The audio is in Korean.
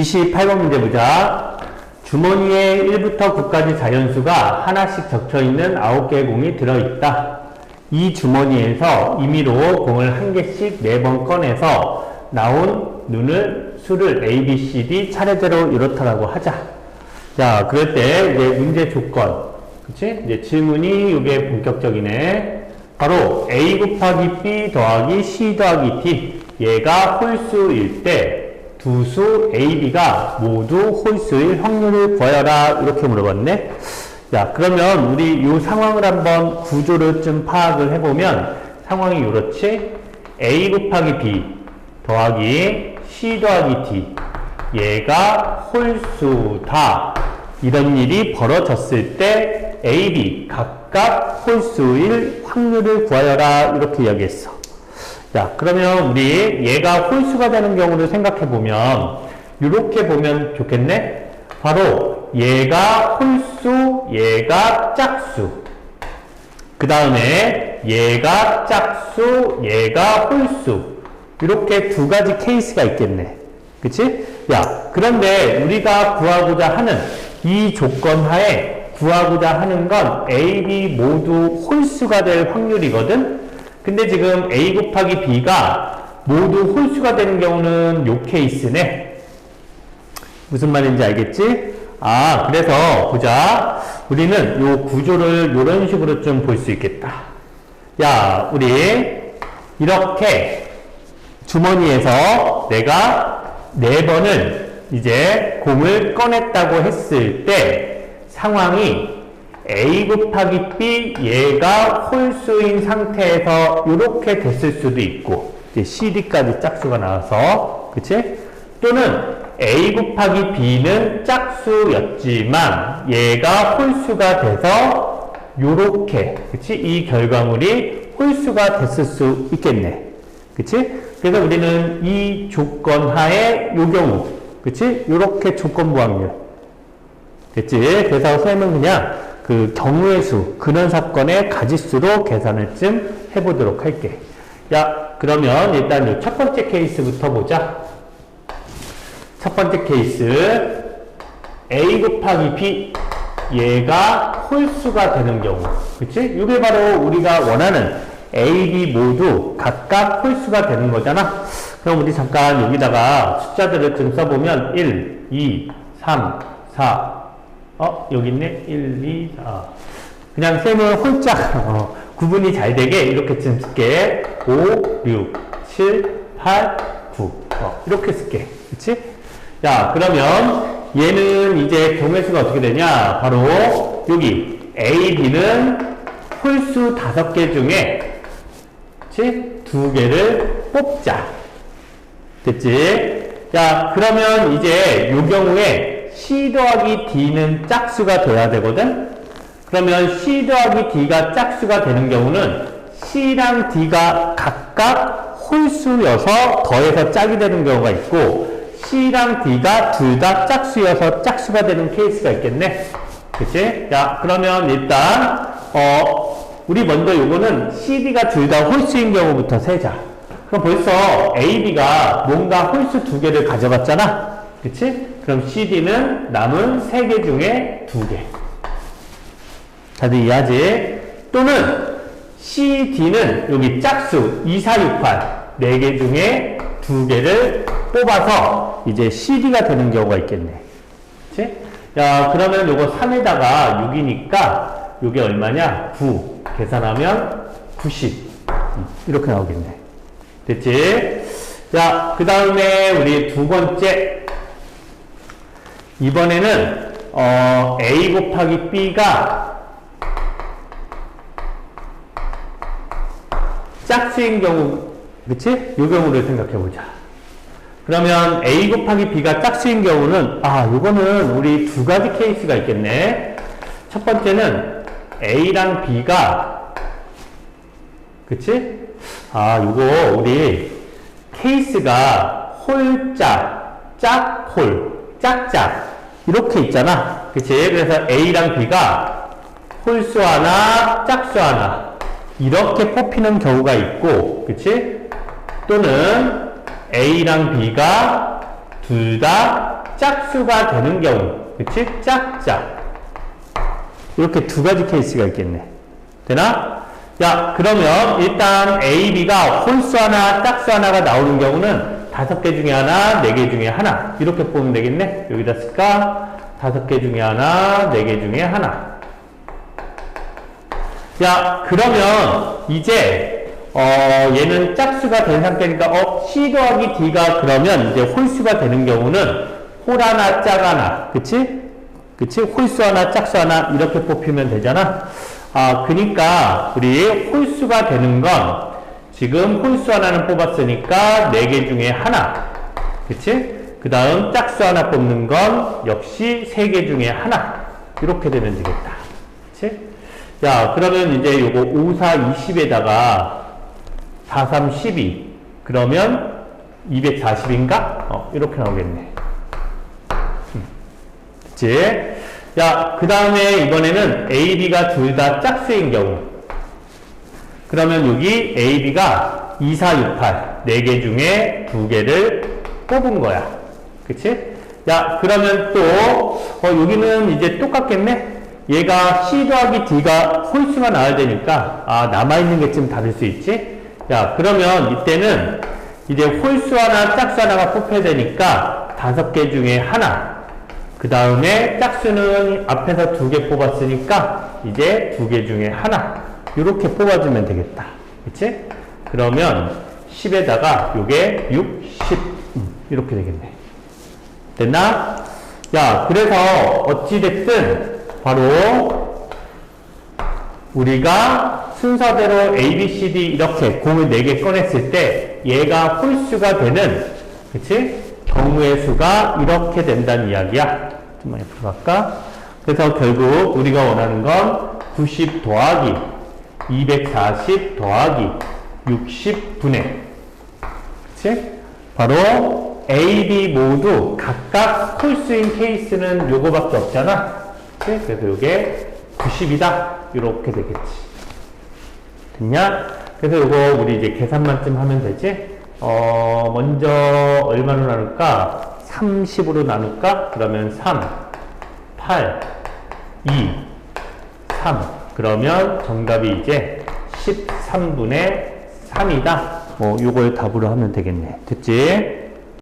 28번 문제 보자. 주머니에 1부터 9까지 자연수가 하나씩 적혀있는 9개의 공이 들어있다. 이 주머니에서 임의로 공을 한 개씩 4번 꺼내서 나온 수를 A, B, C, D 차례대로 이렇다라고 하자. 자, 그럴 때 이제 문제 조건, 그치? 이제 질문이 이게 본격적이네. 바로 A 곱하기 B 더하기 C 더하기 D. 얘가 홀수일 때 두 수 A, B가 모두 홀수일 확률을 구하여라. 이렇게 물어봤네. 자, 그러면 우리 이 상황을 한번 구조를 좀 파악을 해보면 상황이 이렇지. A 곱하기 B 더하기 C 더하기 D. 얘가 홀수다. 이런 일이 벌어졌을 때 A, B 각각 홀수일 확률을 구하여라. 이렇게 이야기했어. 자, 그러면 우리 얘가 홀수가 되는 경우를 생각해보면 이렇게 보면 좋겠네? 바로 얘가 홀수, 얘가 짝수. 그 다음에 얘가 짝수, 얘가 홀수. 이렇게 두 가지 케이스가 있겠네. 그치? 야, 그런데 우리가 구하고자 하는 이 조건 하에 구하고자 하는 건 A, B 모두 홀수가 될 확률이거든? 근데 지금 A 곱하기 B가 모두 홀수가 되는 경우는 요 케이스네. 무슨 말인지 알겠지? 아, 그래서 보자. 우리는 요 구조를 요런 식으로 좀 볼 수 있겠다. 야, 우리 이렇게 주머니에서 내가 4번을 이제 공을 꺼냈다고 했을 때 상황이 A 곱하기 B 얘가 홀수인 상태에서 이렇게 됐을 수도 있고 이제 CD까지 짝수가 나와서 그치? 또는 A 곱하기 B는 짝수였지만 얘가 홀수가 돼서 요렇게 그치? 이 결과물이 홀수가 됐을 수 있겠네. 그치? 그래서 우리는 이 조건 하에 요 경우 그치? 요렇게 조건부 확률 됐지? 그래서 선생님은 그냥 그 경우의 수, 근원 사건의 가지수로 계산을 좀 해보도록 할게. 야, 그러면 일단 첫 번째 케이스부터 보자. 첫 번째 케이스 A 곱하기 B 얘가 홀수가 되는 경우 그치? 이게 바로 우리가 원하는 A, B 모두 각각 홀수가 되는 거잖아. 그럼 우리 잠깐 여기다가 숫자들을 좀 써보면 1, 2, 3, 4 여기 있네. 1, 2, 4. 그냥 쌤은 홀짝, 구분이 잘 되게 이렇게 좀 쓸게. 5, 6, 7, 8, 9. 이렇게 쓸게. 그치? 자, 그러면 얘는 이제 경우의 수가 어떻게 되냐? 바로 여기 A, B는 홀수 5개 중에, 그치? 2개를 뽑자. 됐지? 자, 그러면 이제 요 경우에 C 더하기 D는 짝수가 돼야 되거든? 그러면 C 더하기 D가 짝수가 되는 경우는 C랑 D가 각각 홀수여서 더해서 짝이 되는 경우가 있고 C랑 D가 둘 다 짝수여서 짝수가 되는 케이스가 있겠네? 그치? 자, 그러면 일단 우리 먼저 요거는 CD가 둘 다 홀수인 경우부터 세자. 그럼 벌써 A, B가 뭔가 홀수 2개를 가져갔잖아? 그치? 그럼 CD는 남은 3개 중에 2개. 다들 이해하지? 또는 CD는 여기 짝수 2, 4, 6, 8 4개 중에 2개를 뽑아서 이제 CD가 되는 경우가 있겠네. 그치? 야, 그러면 요거 3에다가 6이니까 요게 얼마냐? 9. 계산하면 90. 이렇게 나오겠네. 됐지? 자, 그 다음에 우리 두 번째. 이번에는 A 곱하기 B가 짝수인 경우, 그치? 요 경우를 생각해보자. 그러면 A 곱하기 B가 짝수인 경우는 요거는 우리 두 가지 케이스가 있겠네. 첫 번째는 A랑 B가 그치? 요거 우리 케이스가 홀짝, 짝홀, 짝짝 이렇게 있잖아. 그치? 그래서 A랑 B가 홀수 하나, 짝수 하나 이렇게 뽑히는 경우가 있고 그치? 또는 A랑 B가 둘 다 짝수가 되는 경우, 그치? 짝짝. 이렇게 두 가지 케이스가 있겠네. 되나? 야, 그러면 일단 A, B가 홀수 하나, 짝수 하나가 나오는 경우는 5개 중에 하나, 4개 중에 하나. 이렇게 보면 되겠네. 여기다 쓸까? 5개 중에 하나, 4개 중에 하나. 야, 그러면 이제 얘는 짝수가 된 상태니까 C 더하기 D가 그러면 이제 홀수가 되는 경우는 홀 하나, 짝 하나. 그치? 그치? 홀수 하나, 짝수 하나 이렇게 뽑히면 되잖아. 그니까 우리 홀수가 되는 건 지금 홀수 하나는 뽑았으니까 4개 중에 하나. 그치? 그 다음 짝수 하나 뽑는 건 역시 3개 중에 하나. 이렇게 되면 되겠다. 그치? 야, 그러면 이제 요거 5, 4, 20에다가 4, 3, 12. 그러면 240인가? 이렇게 나오겠네. 그치? 야, 그 다음에 이번에는 A, B가 둘 다 짝수인 경우. 그러면 여기 A, B가 2, 4, 6, 8. 4개 중에 2개를 뽑은 거야. 그치? 야, 그러면 또, 여기는 이제 똑같겠네? 얘가 C 더하기 D가 홀수가 나와야 되니까, 남아있는 게 좀 다를 수 있지? 야, 그러면 이때는 이제 홀수 하나, 짝수 하나가 뽑혀야 되니까 5개 중에 하나. 그 다음에 짝수는 앞에서 2개 뽑았으니까 이제 2개 중에 하나. 이렇게 뽑아주면 되겠다. 그치? 그러면 10에다가 요게 6, 10. 이렇게 되겠네. 됐나? 야, 그래서 어찌됐든 바로 우리가 순서대로 A, B, C, D 이렇게 공을 4개 꺼냈을 때 얘가 홀수가 되는, 그치? 경우의 수가 이렇게 된다는 이야기야. 좀만 옆으로 갈까? 그래서 결국 우리가 원하는 건 90 더하기 240 더하기 60분의, 그치? 바로 A, B 모두 각각 홀수인 케이스는 요거밖에 없잖아. 그치? 그래서 요게 90이다. 이렇게 되겠지. 됐냐? 그래서 요거 우리 이제 계산만 좀 하면 되지? 먼저 얼마로 나눌까? 30으로 나눌까? 그러면 3, 8, 2, 3. 그러면 정답이 이제 13분의 3이다. 요걸 답으로 하면 되겠네. 됐지?